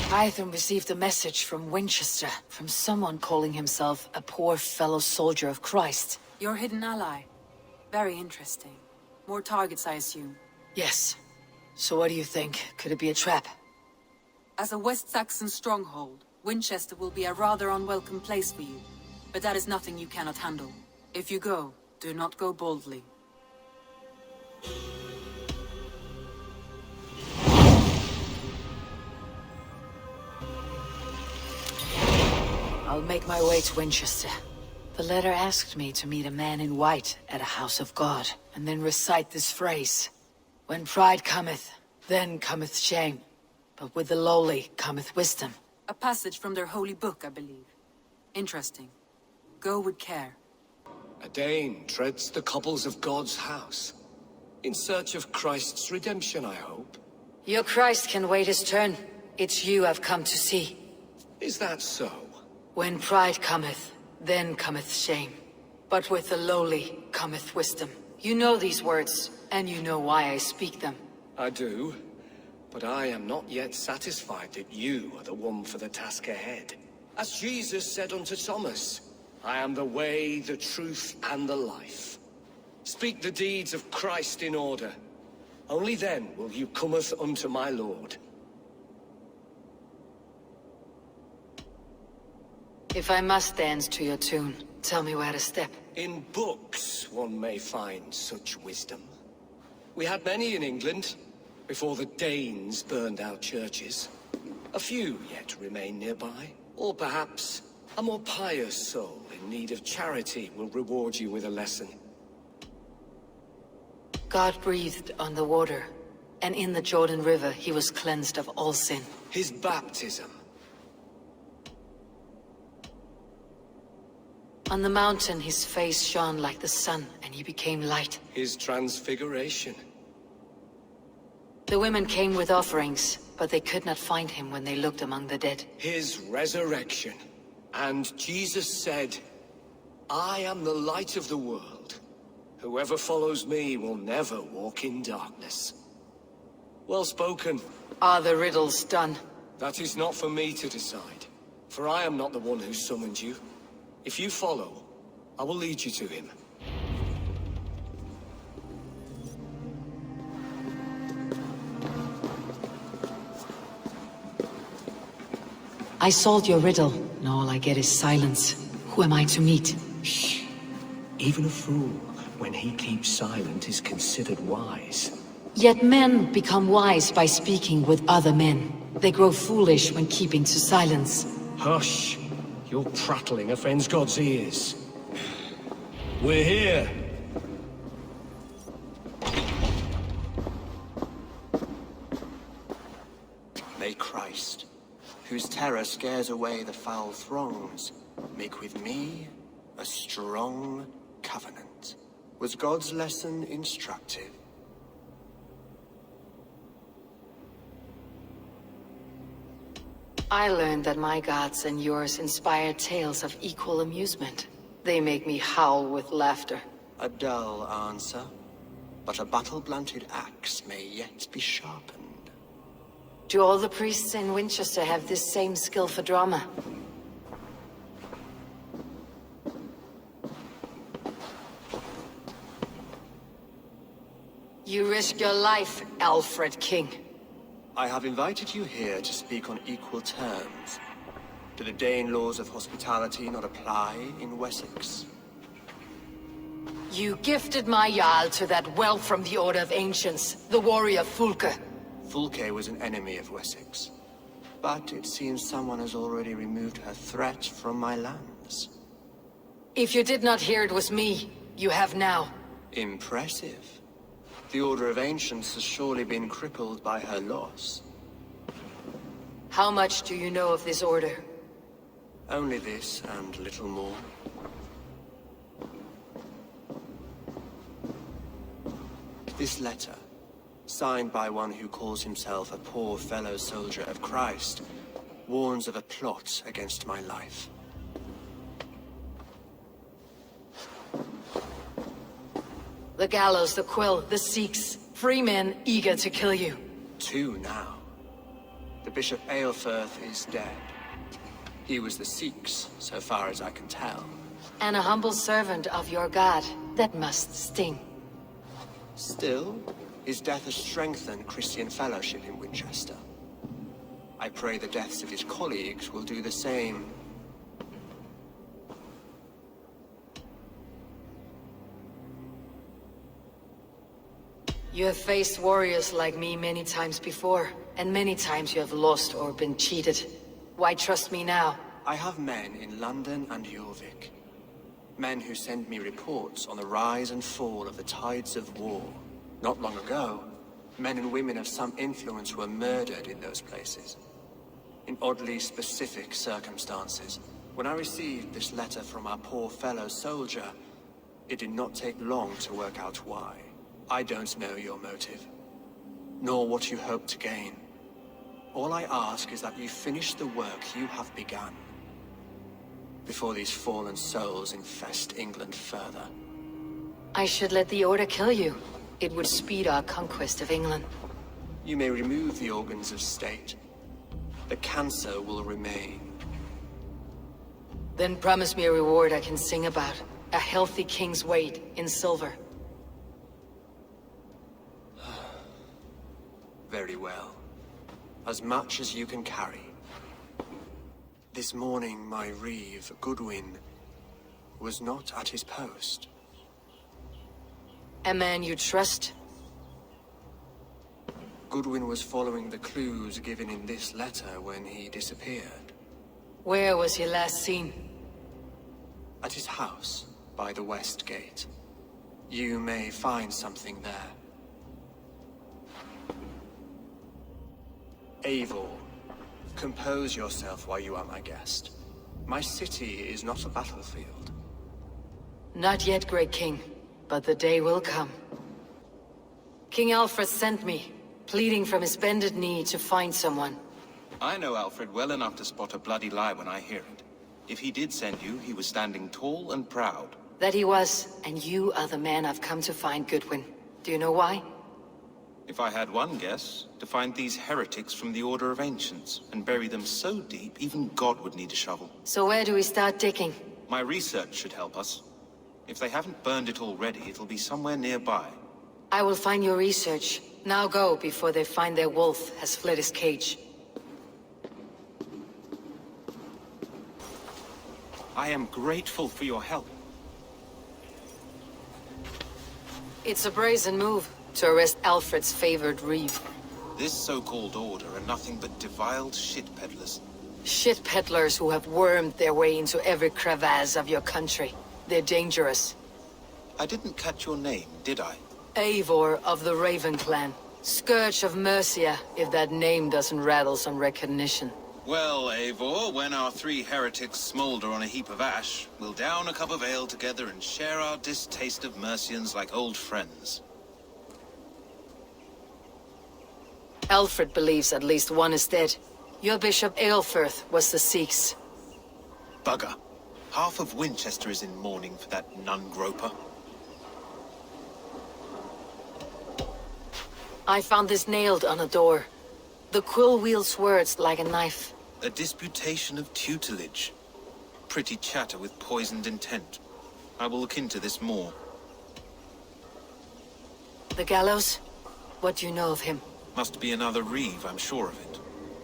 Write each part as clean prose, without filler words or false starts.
Eivor received a message from Wincestre, from someone calling himself a poor fellow soldier of Christ. Your hidden ally. Very interesting. More targets, I assume. Yes. So what do you think? Could it be a trap? As a West Saxon stronghold, Wincestre will be a rather unwelcome place for you. But that is nothing you cannot handle. If you go, do not go boldly. I'll make my way to Winchester. The letter asked me to meet a man in white at a house of God, and then recite this phrase. When pride cometh, then cometh shame. But with the lowly cometh wisdom. A passage from their holy book, I believe. Interesting. Go with care. A Dane treads the cobbles of God's house. In search of Christ's redemption, I hope. Your Christ can wait his turn. It's you I've come to see. Is that so? When pride cometh, then cometh shame. But with the lowly cometh wisdom. You know these words, and you know why I speak them. I do. But I am not yet satisfied that you are the one for the task ahead. As Jesus said unto Thomas, I am the way, the truth, and the life. Speak the deeds of Christ in order. Only then will you cometh unto my Lord. If I must dance to your tune, tell me where to step. In books one may find such wisdom. We had many in England, before the Danes burned our churches. A few yet remain nearby. Or perhaps a more pious soul in need of charity will reward you with a lesson. God breathed on the water, and in the Jordan River he was cleansed of all sin. His baptism. On the mountain his face shone like the sun, and he became light. His transfiguration. The women came with offerings, but they could not find him when they looked among the dead. His resurrection. And Jesus said, I am the light of the world. Whoever follows me will never walk in darkness. Well spoken. Are the riddles done? That is not for me to decide, for I am not the one who summoned you. If you follow, I will lead you to him. I solved your riddle, and all I get is silence. Who am I to meet? Shh. Even a fool, when he keeps silent, is considered wise. Yet men become wise by speaking with other men. They grow foolish when keeping to silence. Hush! Your prattling offends God's ears. We're here! May Christ, whose terror scares away the foul throngs, make with me a strong covenant. Was God's lesson instructive? I learned that my gods and yours inspire tales of equal amusement. They make me howl with laughter. A dull answer, but a battle-blunted axe may yet be sharpened. Do all the priests in Winchester have this same skill for drama? You risk your life, Alfred King. I have invited you here to speak on equal terms. Do the Dane laws of hospitality not apply in Wessex? You gifted my Jarl to that whelp from the Order of Ancients, the warrior Fulke. Fulke was an enemy of Wessex. But it seems someone has already removed her threat from my lands. If you did not hear it was me, you have now. Impressive. The Order of Ancients has surely been crippled by her loss. How much do you know of this order? Only this, and little more. This letter, signed by one who calls himself a poor fellow soldier of Christ, warns of a plot against my life. The gallows, the quill, the Sikhs, free men eager to kill you. 2 now. The Bishop Eilfir is dead. He was the Sikhs, so far as I can tell. And a humble servant of your god. That must sting. Still, his death has strengthened Christian fellowship in Winchester. I pray the deaths of his colleagues will do the same. You have faced warriors like me many times before, and many times you have lost or been cheated. Why trust me now? I have men in London and Jorvik. Men who send me reports on the rise and fall of the tides of war. Not long ago, men and women of some influence were murdered in those places. In oddly specific circumstances. When I received this letter from our poor fellow soldier, it did not take long to work out why. I don't know your motive, nor what you hope to gain. All I ask is that you finish the work you have begun, before these fallen souls infest England further. I should let the Order kill you. It would speed our conquest of England. You may remove the organs of state. The cancer will remain. Then promise me a reward I can sing about. A healthy king's weight in silver. Very well. As much as you can carry. This morning, my reeve, Goodwin, was not at his post. A man you trust? Goodwin was following the clues given in this letter when he disappeared. Where was he last seen? At his house, by the West Gate. You may find something there. Eivor, compose yourself while you are my guest. My city is not a battlefield. Not yet, great king, but the day will come. King Alfred sent me, pleading from his bended knee to find someone. I know Alfred well enough to spot a bloody lie when I hear it. If he did send you, he was standing tall and proud. That he was, and you are the man I've come to find, Goodwin. Do you know why? If I had one guess, to find these heretics from the Order of Ancients, and bury them so deep, even God would need a shovel. So where do we start digging? My research should help us. If they haven't burned it already, it'll be somewhere nearby. I will find your research. Now go, before they find their wolf has fled his cage. I am grateful for your help. It's a brazen move to arrest Alfred's favored reeve. This so-called order are nothing but deviled shit peddlers. Shit peddlers who have wormed their way into every crevasse of your country. They're dangerous. I didn't catch your name, did I? Eivor of the Raven Clan. Scourge of Mercia, if that name doesn't rattle some recognition. Well, Eivor, when our three heretics smolder on a heap of ash, we'll down a cup of ale together and share our distaste of Mercians like old friends. Alfred believes at least one is dead. Your Bishop Eilfir was the Sikhs. Bugger. Half of Winchester is in mourning for that nun-groper. I found this nailed on a door. The quill wields words like a knife. A disputation of tutelage. Pretty chatter with poisoned intent. I will look into this more. The gallows? What do you know of him? Must be another reeve, I'm sure of it.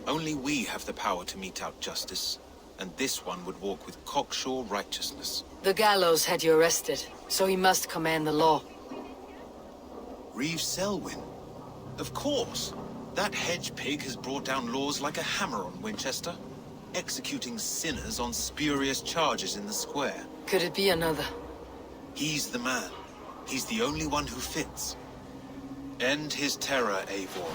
Only we have the power to mete out justice. And this one would walk with cocksure righteousness. The gallows had you arrested, so he must command the law. Reeve Selwyn? Of course. That hedge pig has brought down laws like a hammer on Winchester, executing sinners on spurious charges in the square. Could it be another? He's the man. He's the only one who fits. End his terror, Eivor.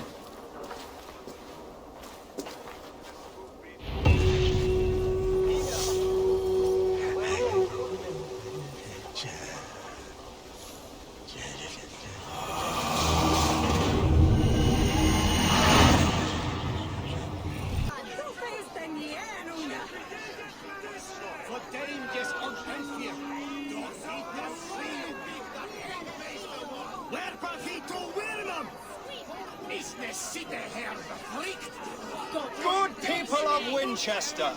Winchester!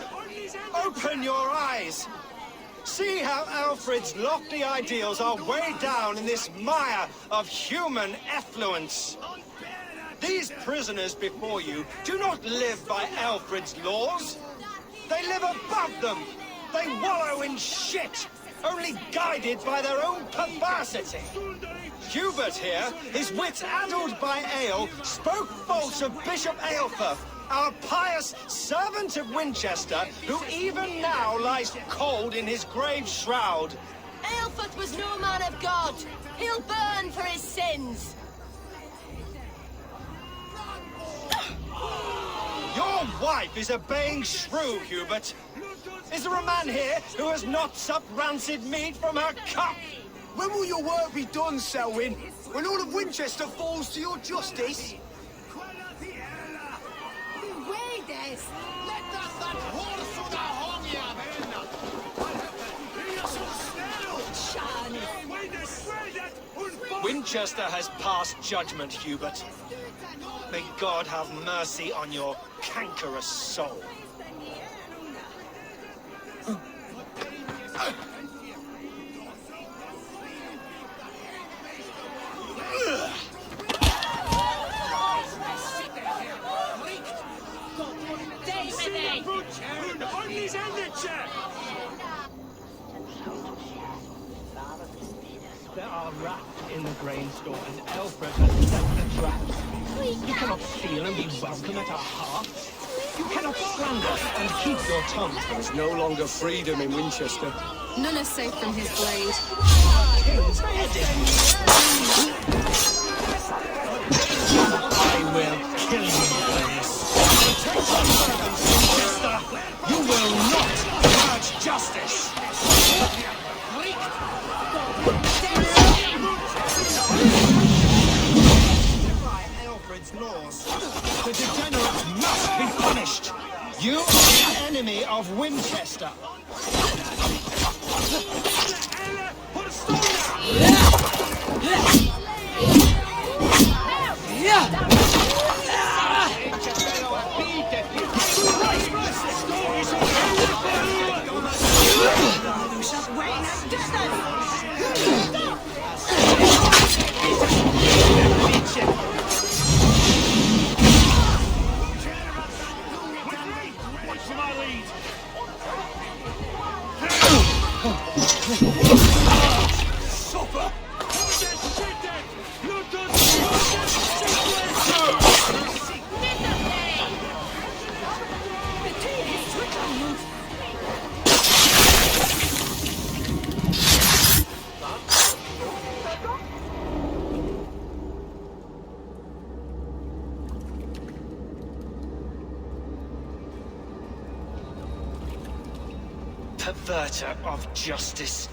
Open your eyes! See how Alfred's lofty ideals are weighed down in this mire of human effluence. These prisoners before you do not live by Alfred's laws. They live above them. They wallow in shit, only guided by their own perversity. Hubert here, his wits addled by ale, spoke false of Bishop Aelfir, our pious servant of Winchester, who even now lies cold in his grave shroud. Aelfir was no man of God. He'll burn for his sins. Your wife is a baying shrew, Hubert. Is there a man here who has not supped rancid meat from her cup? When will your work be done, Selwyn? When all of Winchester falls to your justice? Winchester has passed judgment, Hubert. May God have mercy on your cankerous soul. There are rats in the grain store, and Alfred has set the traps. You cannot steal and be welcome at our hearth. You cannot slander and keep your tongue. There is no longer freedom in Winchester. None is safe from his blade. King's headed. I will kill you for this. Protect your servants, Winchester. You will not purge justice. Alfred's laws. The degenerates must be punished. You are the enemy of Winchester. Perverter of justice.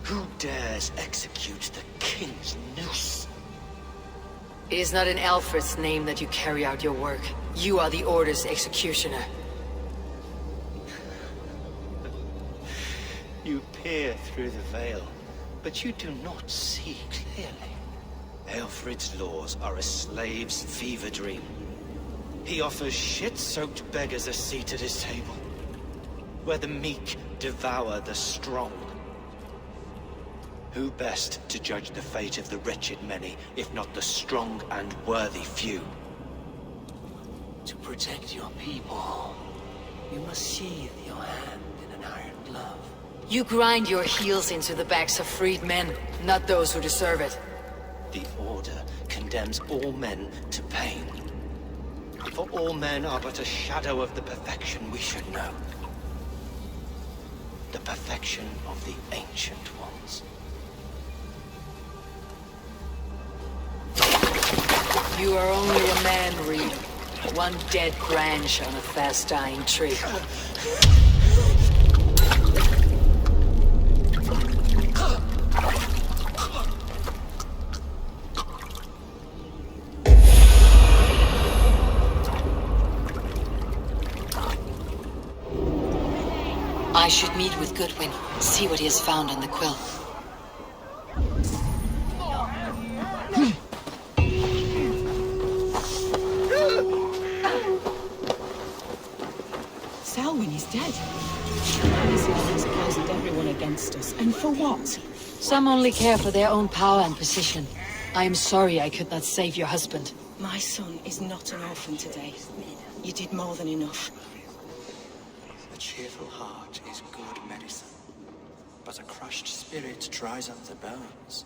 Who dares execute the king's noose? It is not in Alfred's name that you carry out your work. You are the Order's executioner. You peer through the veil, but you do not see clearly. Alfred's laws are a slave's fever dream. He offers shit-soaked beggars a seat at his table, where the meek devour the strong. Who best to judge the fate of the wretched many, if not the strong and worthy few? To protect your people, you must sheathe your hand in an iron glove. You grind your heels into the backs of freed men, not those who deserve it. The Order condemns all men to pain. For all men are but a shadow of the perfection we should know. The perfection of the Ancient Ones. You are only a man, Reed. One dead branch on a fast-dying tree. I should meet with Goodwin, see what he has found on the quill. Selwyn is dead. This has poisoned everyone against us, and for what? Some only care for their own power and position. I am sorry I could not save your husband. My son is not an orphan today. You did more than enough. A cheerful heart is good medicine, but a crushed spirit dries up the bones.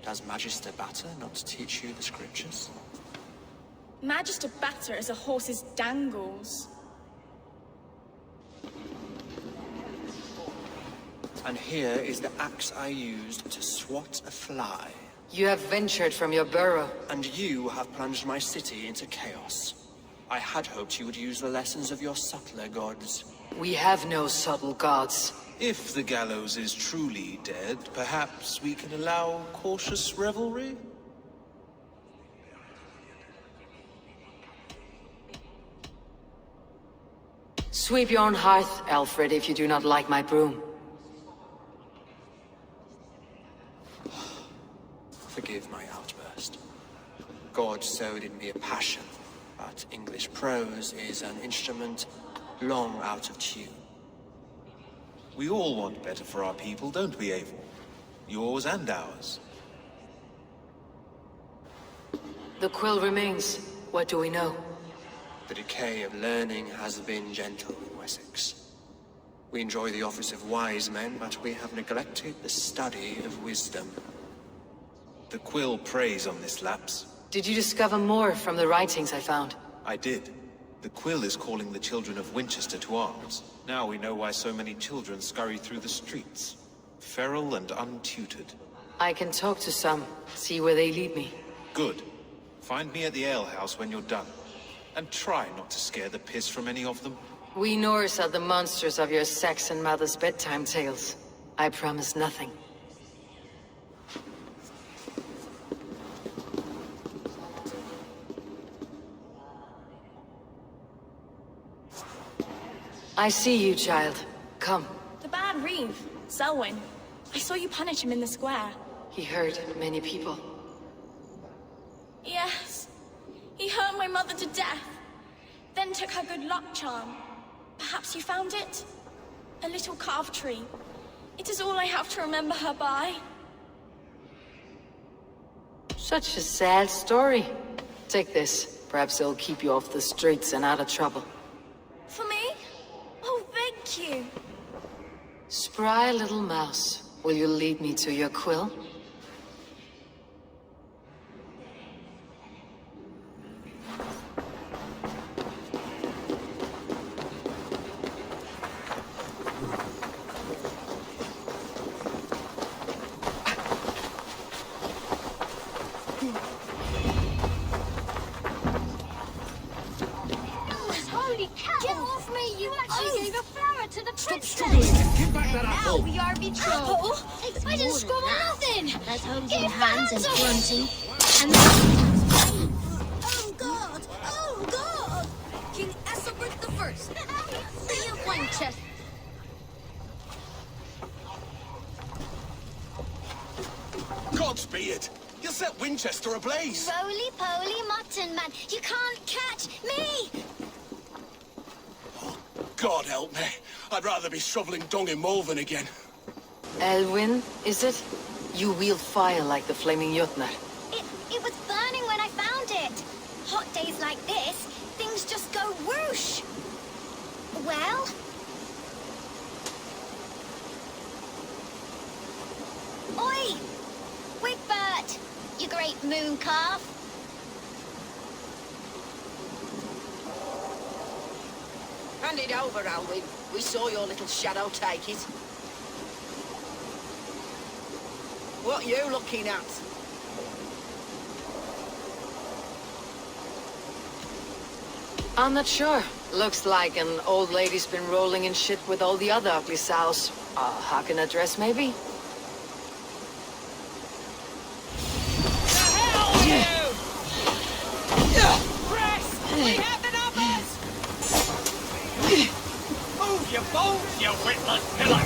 Does Magister Batter not teach you the scriptures? Magister Batter is a horse's dangles. And here is the axe I used to swat a fly. You have ventured from your burrow. And you have plunged my city into chaos. I had hoped you would use the lessons of your subtler gods. We have no subtle gods. If the gallows is truly dead, perhaps we can allow cautious revelry? Sweep your own hearth, Alfred, if you do not like my broom. Forgive my outburst. God sowed in me a passion, but English prose is an instrument long out of tune. We all want better for our people, don't we, Eivor? Yours and ours. The quill remains. What do we know? The decay of learning has been gentle in Wessex. We enjoy the office of wise men, but we have neglected the study of wisdom. The quill preys on this lapse. Did you discover more from the writings I found? I did. The quill is calling the children of Wincestre to arms. Now we know why so many children scurry through the streets. Feral and untutored. I can talk to some, see where they lead me. Good. Find me at the alehouse when you're done. And try not to scare the piss from any of them. We Norse are the monsters of your Saxon mother's bedtime tales. I promise nothing. I see you, child. Come. The bad Reeve, Selwyn. I saw you punish him in the square. He hurt many people. Yes. He hurt my mother to death. Then took her good luck charm. Perhaps you found it? A little carved tree. It is all I have to remember her by. Such a sad story. Take this. Perhaps it'll keep you off the streets and out of trouble. For me? Oh, thank you. Spry little mouse. Will you lead me to your quill? Get off me! You actually gave a flower to the princess! Give back that apple! Now we are betrothed! I didn't squabble nothing! That's holding hands and grunting. And Oh God! Oh God! King Ethelbert the First! Free of Winchester! Gods be it! You set Winchester ablaze! Roly-poly mutton man! You can't catch me! God help me. I'd rather be shoveling dung in Malvern again. Elwyn, is it? You wield fire like the flaming Jotnar. It was burning when I found it. Hot days like this, things just go whoosh. Well? Oi! Wigbert! You great moon calf! Hand it over, Alwyn. We saw your little shadow take it. What you looking at? I'm not sure. Looks like an old lady's been rolling in shit with all the other ugly sows. Huck in a dress, maybe? Move your bones, you witless pillar!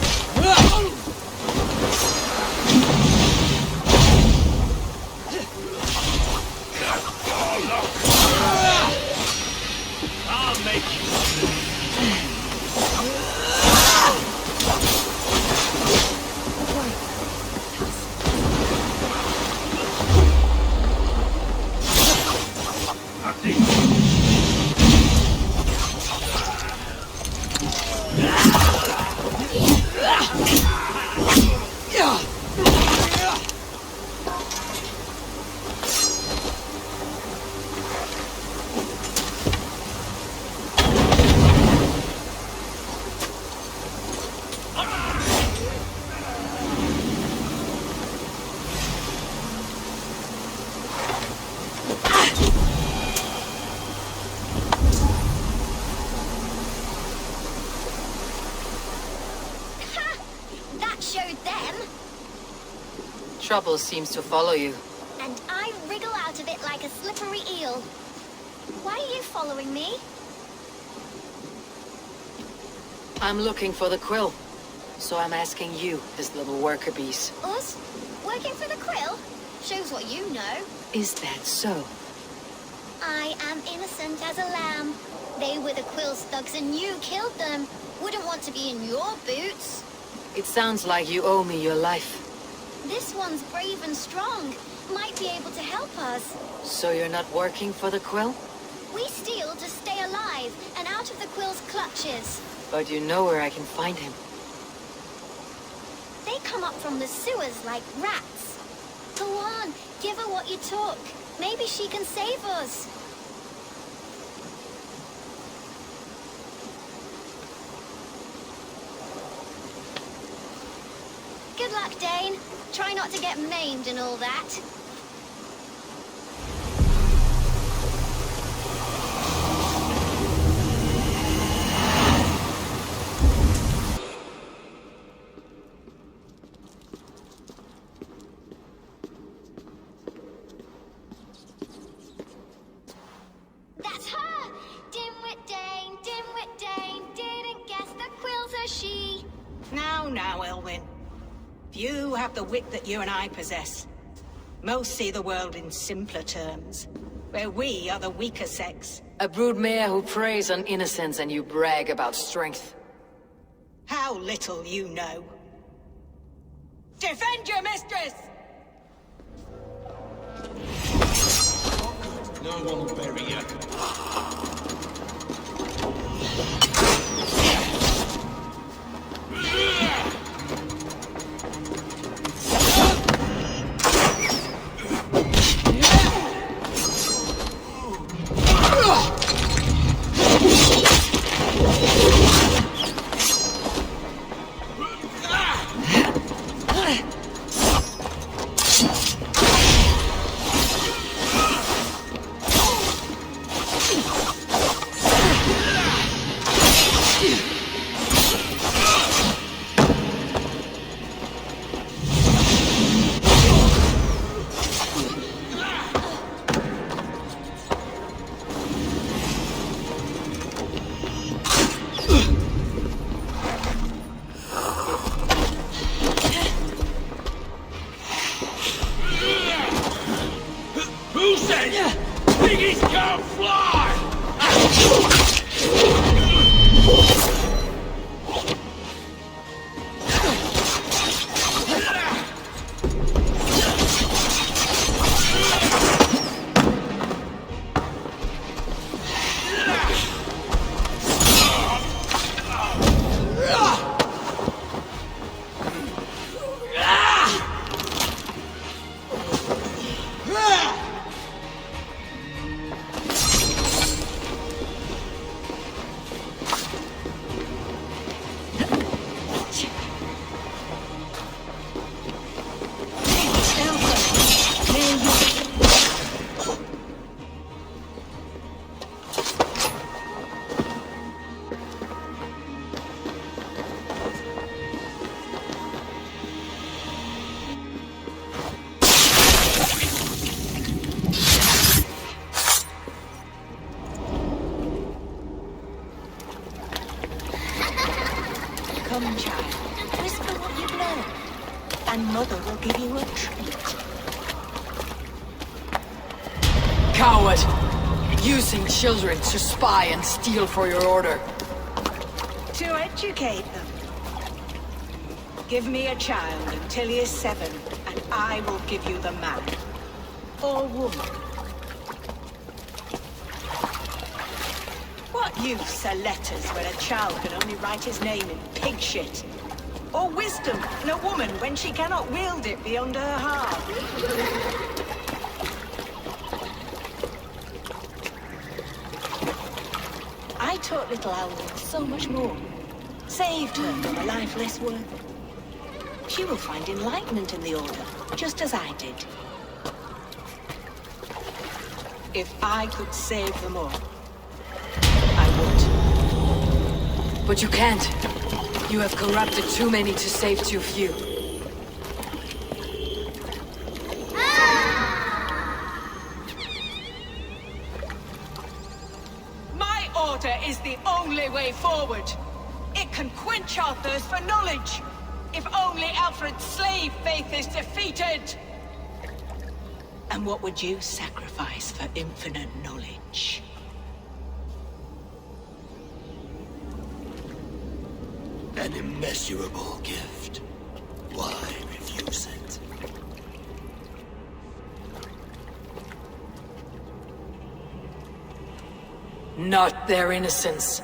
I'll make you. trouble seems to follow you. And I wriggle out of it like a slippery eel. Why are you following me? I'm looking for the quill. So I'm asking you, his little worker bees. Us? Working for the quill? Shows what you know. Is that so? I am innocent as a lamb. They were the quill's thugs and you killed them. Wouldn't want to be in your boots. It sounds like you owe me your life. This one's brave and strong. Might be able to help us. So you're not working for the quill? We steal to stay alive and out of the quill's clutches. But you know where I can find him. They come up from the sewers like rats. Go on, give her what you took. Maybe she can save us. Good luck, Dane. Try not to get maimed and all that. That's her! Dimwit Dane, didn't guess the quill's a she. Now, Elwyn. You have the wit that you and I possess. Most see the world in simpler terms, where we are the weaker sex. A broodmare who preys on innocence and you brag about strength. How little you know. Defend your mistress! No one will bury you. Who said piggies can't fly? Come, child. Whisper what you've learned, and Mother will give you a treat. Coward! Using children to spy and steal for your order. To educate them. Give me a child until he is 7, and I will give you the man. Or woman. What use are letters when a child can only write his name in pig shit? Or wisdom in a woman when she cannot wield it beyond her heart? I taught little Alwyn so much more. Saved her from a life less worthy. She will find enlightenment in the Order, just as I did. If I could save them all, I would. But you can't. You have corrupted too many to save too few. only way forward. It can quench our thirst for knowledge. If only Alfred's slave faith is defeated! And what would you sacrifice for infinite knowledge? An immeasurable gift. Why refuse it? Not their innocence.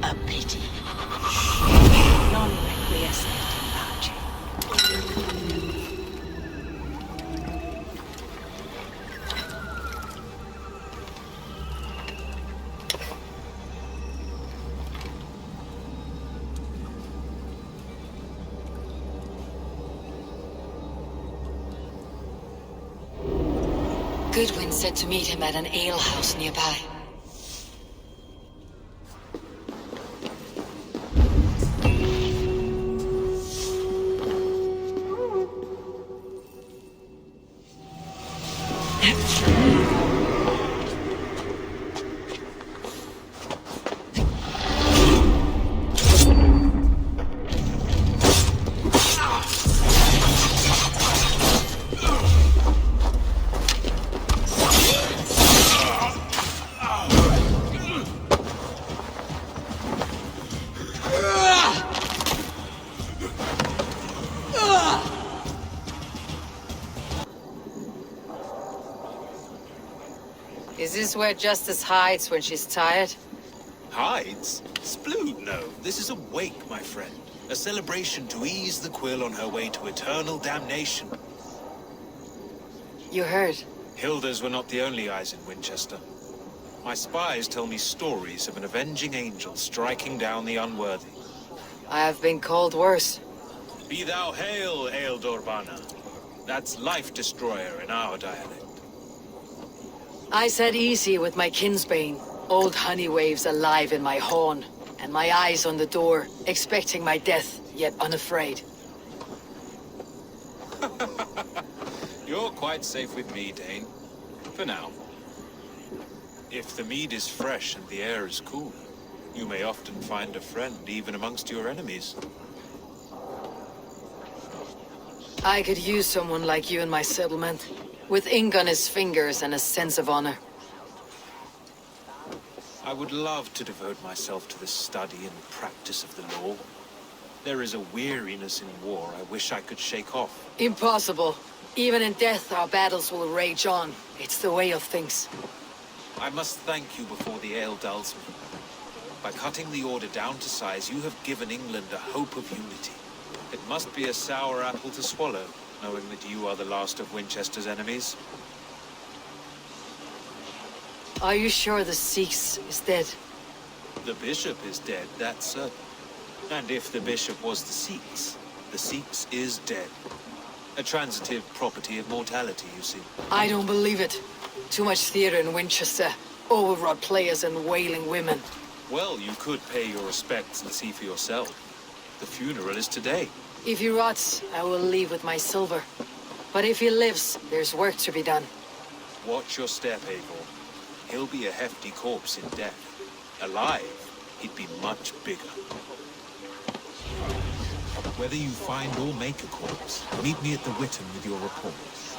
A pity. Non-requiescent magic. Goodwin said to meet him at an alehouse nearby. Is this where Justice hides when she's tired? Hides? Splood, no. This is a wake, my friend. A celebration to ease the quill on her way to eternal damnation. You heard? Hilda's were not the only eyes in Winchester. My spies tell me stories of an avenging angel striking down the unworthy. I have been called worse. Be thou hail, Eildorbana. That's Life Destroyer in our dialect. I sat easy with my kinsbane, old honey waves alive in my horn, and my eyes on the door, expecting my death, yet unafraid. You're quite safe with me, Dane. For now. If the mead is fresh and the air is cool, you may often find a friend even amongst your enemies. I could use someone like you in my settlement, with ink on his fingers and a sense of honor. I would love to devote myself to the study and practice of the law. There is a weariness in war I wish I could shake off. Impossible. Even in death, our battles will rage on. It's the way of things. I must thank you before the ale dulls me. By cutting the order down to size, you have given England a hope of unity. It must be a sour apple to swallow, knowing that you are the last of Winchester's enemies. Are you sure the Sikhs is dead? The bishop is dead, that's certain. And if the bishop was the Sikhs is dead. A transitive property of mortality, you see. I don't believe it. Too much theater in Winchester. Overwrought players and wailing women. Well, you could pay your respects and see for yourself. The funeral is today. If he rots, I will leave with my silver. But if he lives, there's work to be done. Watch your step, Eivor. He'll be a hefty corpse in death. Alive, he'd be much bigger. Whether you find or make a corpse, meet me at the Witten with your reports.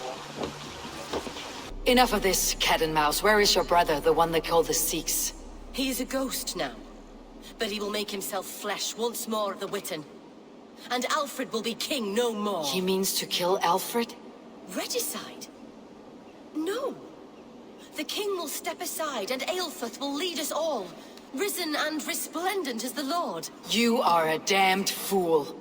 Enough of this, cat and mouse. Where is your brother, the one they call the Sikhs? He is a ghost now. But he will make himself flesh once more at the Witten. And Alfred will be king no more. He means to kill Alfred? Regicide? No. The king will step aside and Aelfrith will lead us all. Risen and resplendent as the Lord. You are a damned fool.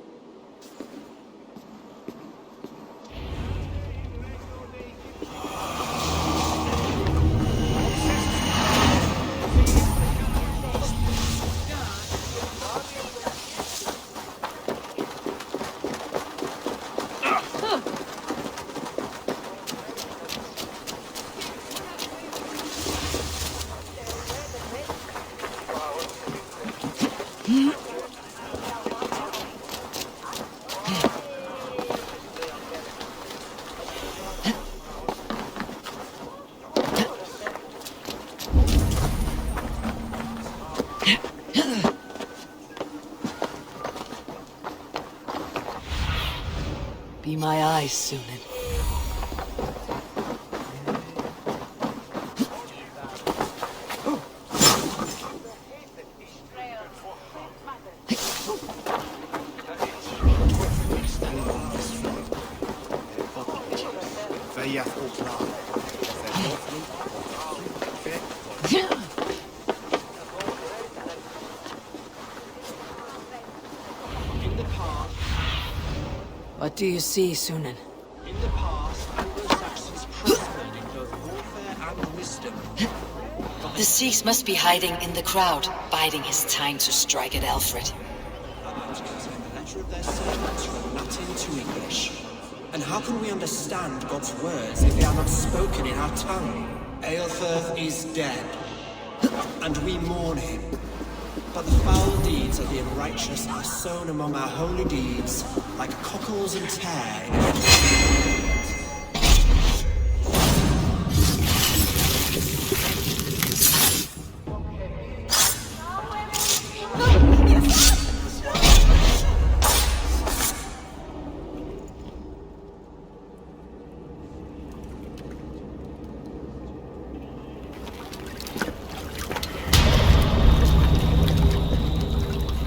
be my eyes, Sunan. What do you see, Sunan? In the past, Anglo-Saxons prospered in both warfare and wisdom. The Sikhs must be hiding in the crowd, biding his time to strike at Alfred. The letter of their sermons from Latin to English. And how can we understand God's words if they are not spoken in our tongue? Aelfirth is dead, and we mourn him. But the foul deeds of the unrighteous are sown among our holy deeds, like cockles and tare in a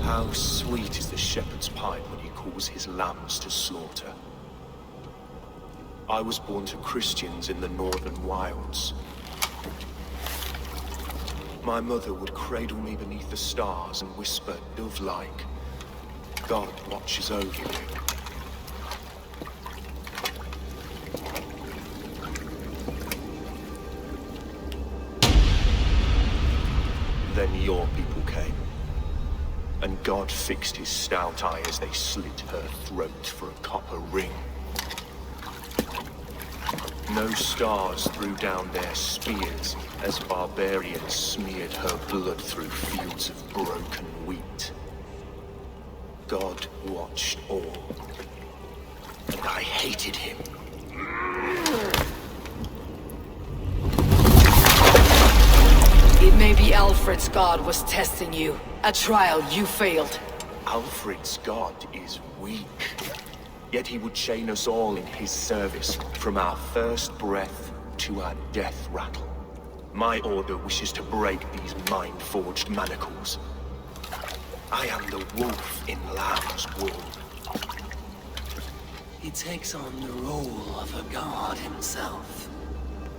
How sweet is the shepherd's pipe when he calls his lambs to slaughter. I was born to Christians in the northern wilds. My mother would cradle me beneath the stars and whisper, dove-like, God watches over you. Then your people came. And God fixed his stout eye as they slit her throat for a copper ring. No stars threw down their spears as barbarians smeared her blood through fields of broken wheat. God watched all, and I hated him. It may be Alfred's god was testing you. A trial you failed. Alfred's god is weak. Yet he would chain us all in his service, from our first breath to our death rattle. My order wishes to break these mind-forged manacles. I am the wolf in lamb's wool. He takes on the role of a god himself.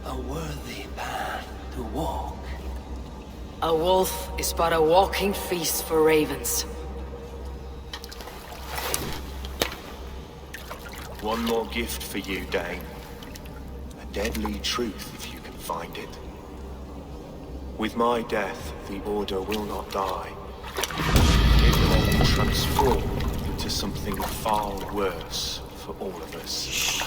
A worthy path to walk. A wolf is but a walking feast for ravens. One more gift for you, Dane. A deadly truth, if you can find it. With my death, the Order will not die. It will only transform into something far worse for all of us.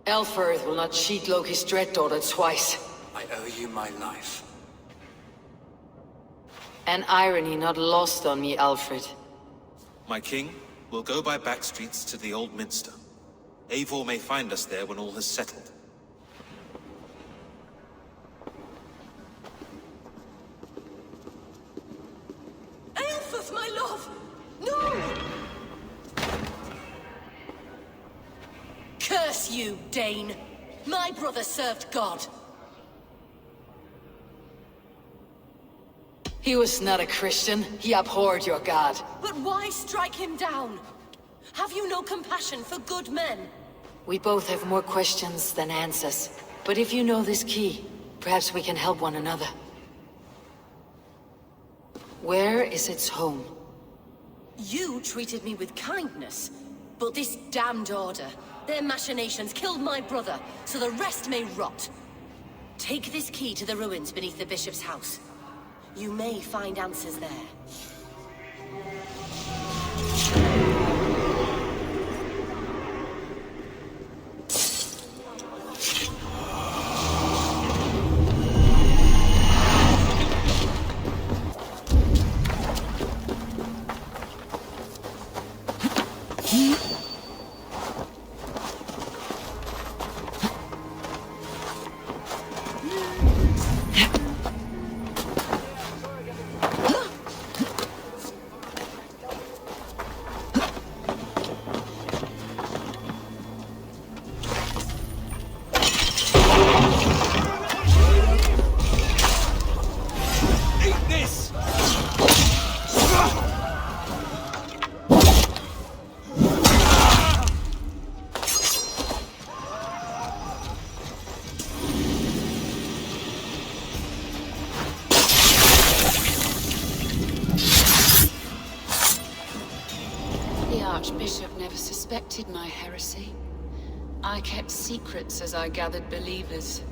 Aelfirth will not cheat Loki's dread daughter twice. I owe you my life. An irony not lost on me, Alfred. My king, we'll go by back streets to the old Minster. Eivor may find us there when all has settled. Aelfirth, my love! No! Curse you, Dane! My brother served God. He was not a Christian. He abhorred your god. But why strike him down? Have you no compassion for good men? We both have more questions than answers. But if you know this key, perhaps we can help one another. Where is its home? You treated me with kindness, but this damned Order, their machinations killed my brother, so the rest may rot. Take this key to the ruins beneath the Bishop's house. You may find answers there. Archbishop never suspected my heresy. I kept secrets as I gathered believers.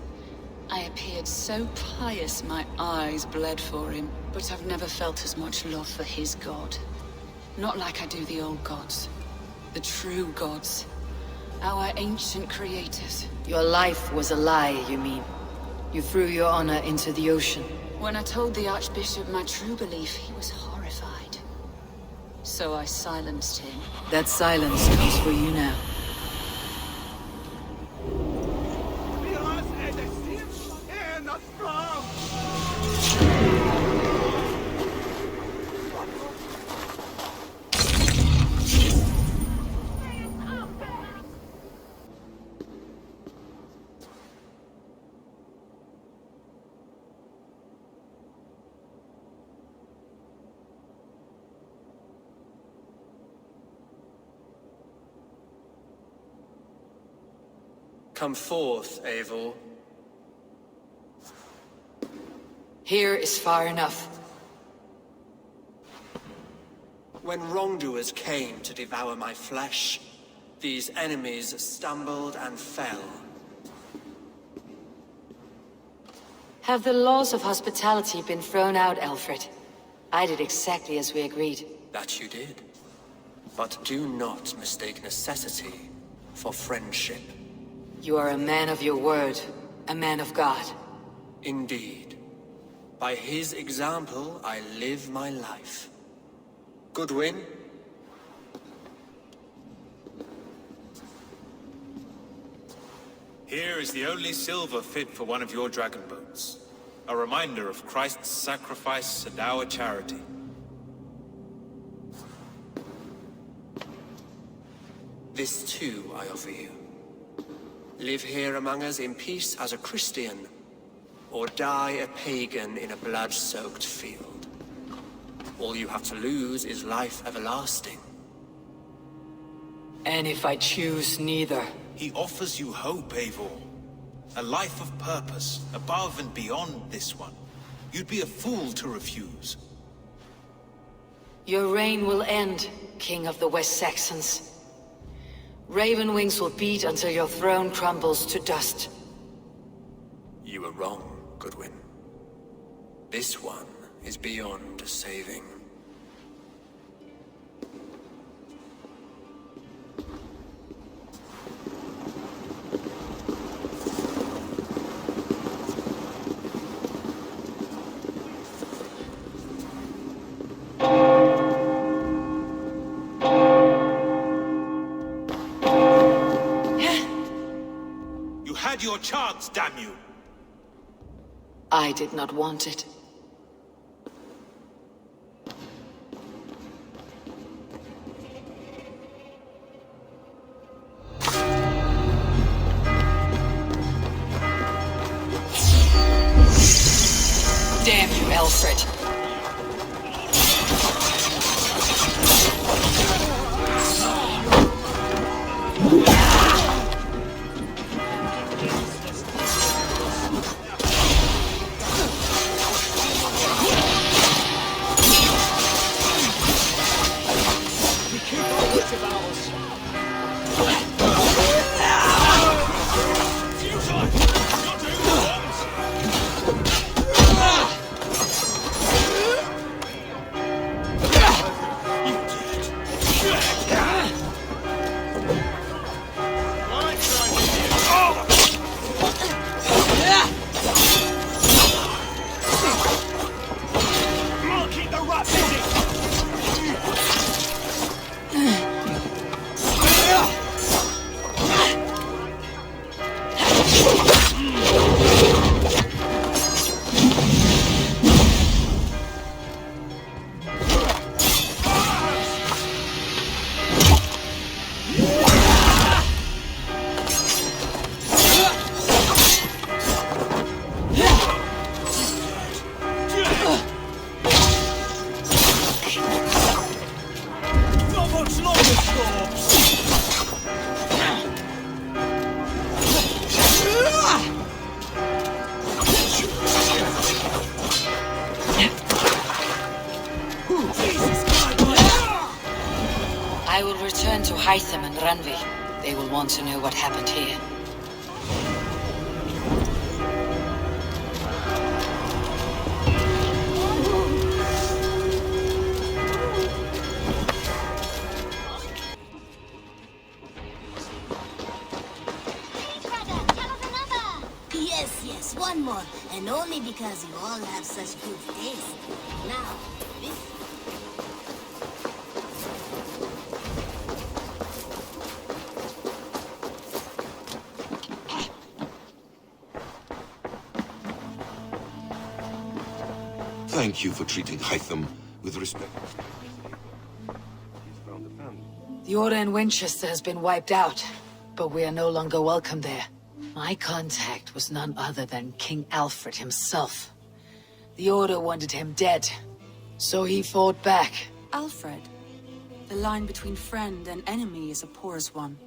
I appeared so pious my eyes bled for him, but I've never felt as much love for his god. Not like I do the old gods. The true gods. Our ancient creators. Your life was a lie, you mean? You threw your honor into the ocean. When I told the Archbishop my true belief, he was horrified. So I silenced him. That silence comes for you now. Come forth, Eivor. Here is far enough. When wrongdoers came to devour my flesh, these enemies stumbled and fell. Have the laws of hospitality been thrown out, Alfred? I did exactly as we agreed. That you did. But do not mistake necessity for friendship. You are a man of your word, a man of God. Indeed. By his example, I live my life. Goodwin? Here is the only silver fit for one of your dragon boats. A reminder of Christ's sacrifice and our charity. This too I offer you. Live here among us in peace as a Christian, or die a pagan in a blood-soaked field. All you have to lose is life everlasting. And if I choose neither? He offers you hope, Eivor. A life of purpose, above and beyond this one. You'd be a fool to refuse. Your reign will end, King of the West Saxons. Raven wings will beat until your throne crumbles to dust. You were wrong, Goodwin. This one is beyond saving. Your chance, damn you! I did not want it. Damn you, Alfred. Hytham and Ranvi. They will want to know what happened here. Yes, one more. And only because you all have such good taste. Now, this... Thank you for treating Hytham with respect. The Order in Winchester has been wiped out, but we are no longer welcome there. My contact was none other than King Alfred himself. The Order wanted him dead, so he fought back. Alfred? The line between friend and enemy is a porous one.